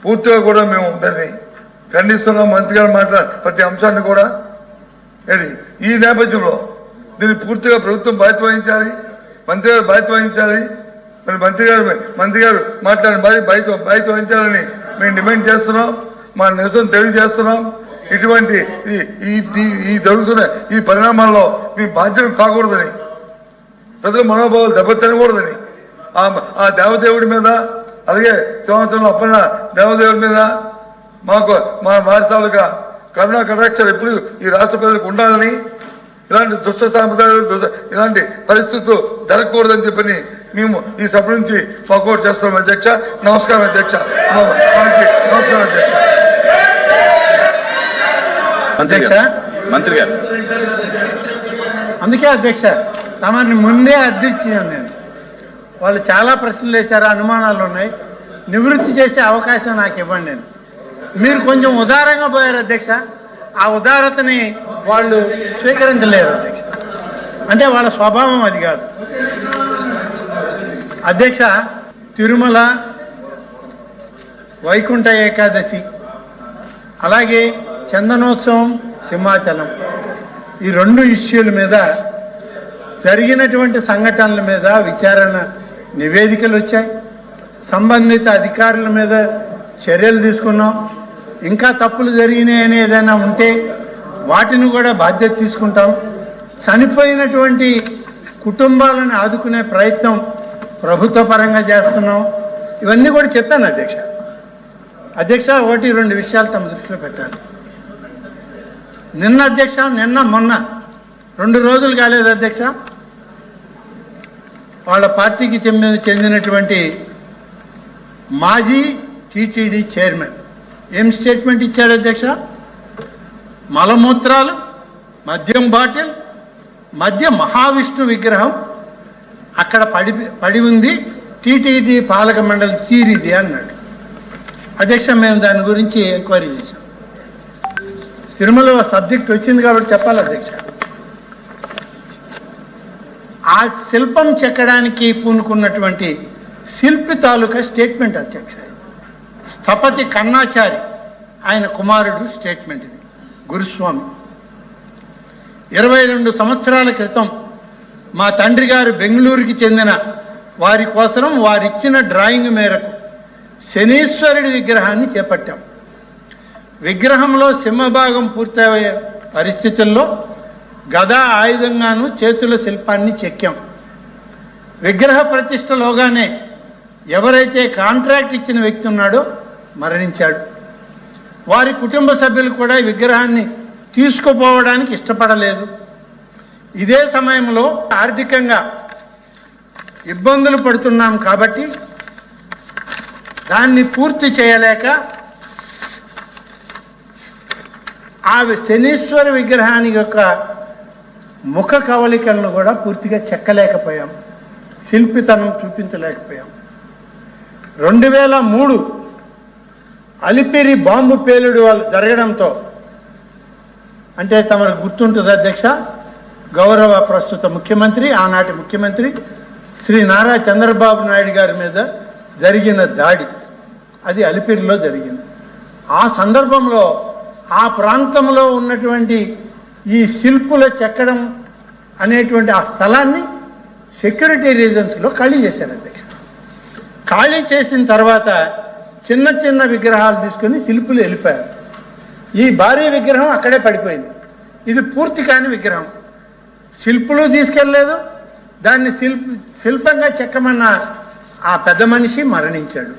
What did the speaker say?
పూర్తిగా కూడా మేము దాన్ని ఖండిస్తున్నాం. మంత్రి గారు మాట్లాడే ప్రతి అంశాన్ని కూడా ఈ నేపథ్యంలో దీన్ని పూర్తిగా ప్రభుత్వం బాధ్యత వహించాలి, మంత్రి గారు బాధ్యత వహించాలి. మరి మంత్రి గారు మాట్లాడిన బాధ్యత వహించాలని మేము డిమాండ్ చేస్తున్నాం, మా నిరసన తెలియజేస్తున్నాం. ఇటువంటి ఈ జరుగుతున్న ఈ పరిణామాల్లో మీ బాధ్యత కాకూడదని, ప్రజల మనోభావాలు దెబ్బతినకూడదని ఆ దేవదేవుడి మీద, అలాగే సంవత్సరంలో అప్పన్న దేవదేవుడి మీద మాకు మా వారి తాలూకా కరుణా కటాక్షాలు ఎప్పుడు ఈ రాష్ట్ర ప్రజలకు ఉండాలని, ఇలాంటి దుష్ట సాంప్రదాయాలు ఇలాంటి పరిస్థితులు జరగకూడదని చెప్పని మేము ఈ సభ నుంచి వాకౌట్ చేస్తున్నాం. అధ్యక్ష, నమస్కారం అధ్యక్ష. నమస్కారం అధ్యక్ష. మంత్రి గారు అందుకే అధ్యక్ష తమని ముందే అధ్యక్షించాను నేను. వాళ్ళు చాలా ప్రశ్నలు వేశారు, అనుమానాలు ఉన్నాయి, నివృత్తి చేసే అవకాశం నాకు ఇవ్వండి. నేను మీరు కొంచెం ఉదారంగా పోయారు అధ్యక్ష. ఆ ఉదారతని వాళ్ళు స్వీకరించలేరు అధ్యక్ష. అంటే వాళ్ళ స్వభావం అది కాదు అధ్యక్ష. తిరుమల వైకుంఠ ఏకాదశి, అలాగే చందనోత్సవం, సింహాచలం, ఈ రెండు ఇష్యూల మీద జరిగినటువంటి సంఘటనల మీద విచారణ నివేదికలు వచ్చాయి. సంబంధిత అధికారుల మీద చర్యలు తీసుకున్నాం. ఇంకా తప్పులు జరిగినాయని ఏదైనా ఉంటే వాటిని కూడా బాధ్యత తీసుకుంటాం. చనిపోయినటువంటి కుటుంబాలను ఆదుకునే ప్రయత్నం ప్రభుత్వ పరంగా చేస్తున్నాం. ఇవన్నీ కూడా చెప్పాను అధ్యక్ష. అధ్యక్ష, ఒకటి రెండు విషయాలు తమ దృష్టిలో పెట్టాలి. నిన్న మొన్న 2 రోజులు కాలేదు అధ్యక్ష, వాళ్ళ పార్టీకి చెందినటువంటి మాజీ టీటీడీ చైర్మన్ ఏం స్టేట్మెంట్ ఇచ్చాడు అధ్యక్ష? మలమూత్రాలు, మద్యం బాటిల్, మధ్య మహావిష్ణు విగ్రహం అక్కడ పడి ఉంది, టీటీడీ పాలక మండలి తీరిది అన్నాడు. అధ్యక్ష, మేము దాని గురించి ఎంక్వైరీ చేశాం. తిరుమల సబ్జెక్ట్ వచ్చింది కాబట్టి చెప్పాలి అధ్యక్ష. ఆ శిల్పం చెక్కడానికి పూనుకున్నటువంటి శిల్పి తాలూకా స్టేట్మెంట్ అధ్యక్ష. స్థపతి కన్నాచారి ఆయన కుమారుడు స్టేట్మెంట్ ఇది. గురుస్వామి 22 సంవత్సరాల క్రితం మా తండ్రి గారు బెంగళూరుకి చెందిన వారి కోసం వారిచ్చిన డ్రాయింగ్ మేరకు శనీశ్వరుడి విగ్రహాన్ని చేపట్టాం. విగ్రహంలో సింహభాగం పూర్తయ్యే పరిస్థితుల్లో గద ఆయుధంగాను చేతుల శిల్పాన్ని చెక్కాం. విగ్రహ ప్రతిష్టలోగానే ఎవరైతే కాంట్రాక్ట్ ఇచ్చిన వ్యక్తి ఉన్నాడో మరణించాడు. వారి కుటుంబ సభ్యులు కూడా ఈ విగ్రహాన్ని తీసుకుపోవడానికి ఇష్టపడలేదు. ఇదే సమయంలో ఆర్థికంగా ఇబ్బందులు పడుతున్నాం కాబట్టి దాన్ని పూర్తి చేయలేక ఆ శనీశ్వర విగ్రహాన్ని యొక్క ముఖ కవలికలను కూడా పూర్తిగా చెక్కలేకపోయాం, శిల్పితనం చూపించలేకపోయాం. 2003 అలిపిరి బాంబు పేలుడు జరగడంతో, అంటే తమకు గుర్తుంటుంది అధ్యక్ష, గౌరవ ప్రస్తుత ముఖ్యమంత్రి, ఆనాటి ముఖ్యమంత్రి శ్రీ నారా చంద్రబాబు నాయుడు గారి మీద జరిగిన దాడి, అది అలిపిరిలో జరిగింది. ఆ సందర్భంలో ఆ ప్రాంతంలో ఉన్నటువంటి ఈ శిల్పుల చెక్కడం అనేటువంటి ఆ స్థలాన్ని సెక్యూరిటీ రీజన్స్లో ఖాళీ చేశారు అధ్యక్ష. ఖాళీ చేసిన తర్వాత చిన్న చిన్న విగ్రహాలు తీసుకొని శిల్పులు వెళ్ళిపోయారు. ఈ భారీ విగ్రహం అక్కడే పడిపోయింది. ఇది పూర్తి కాని విగ్రహం. శిల్పులు తీసుకెళ్ళలేదు, దాన్ని శిల్పంగా చెక్కమన్న ఆ పెద్ద మనిషి మరణించాడు.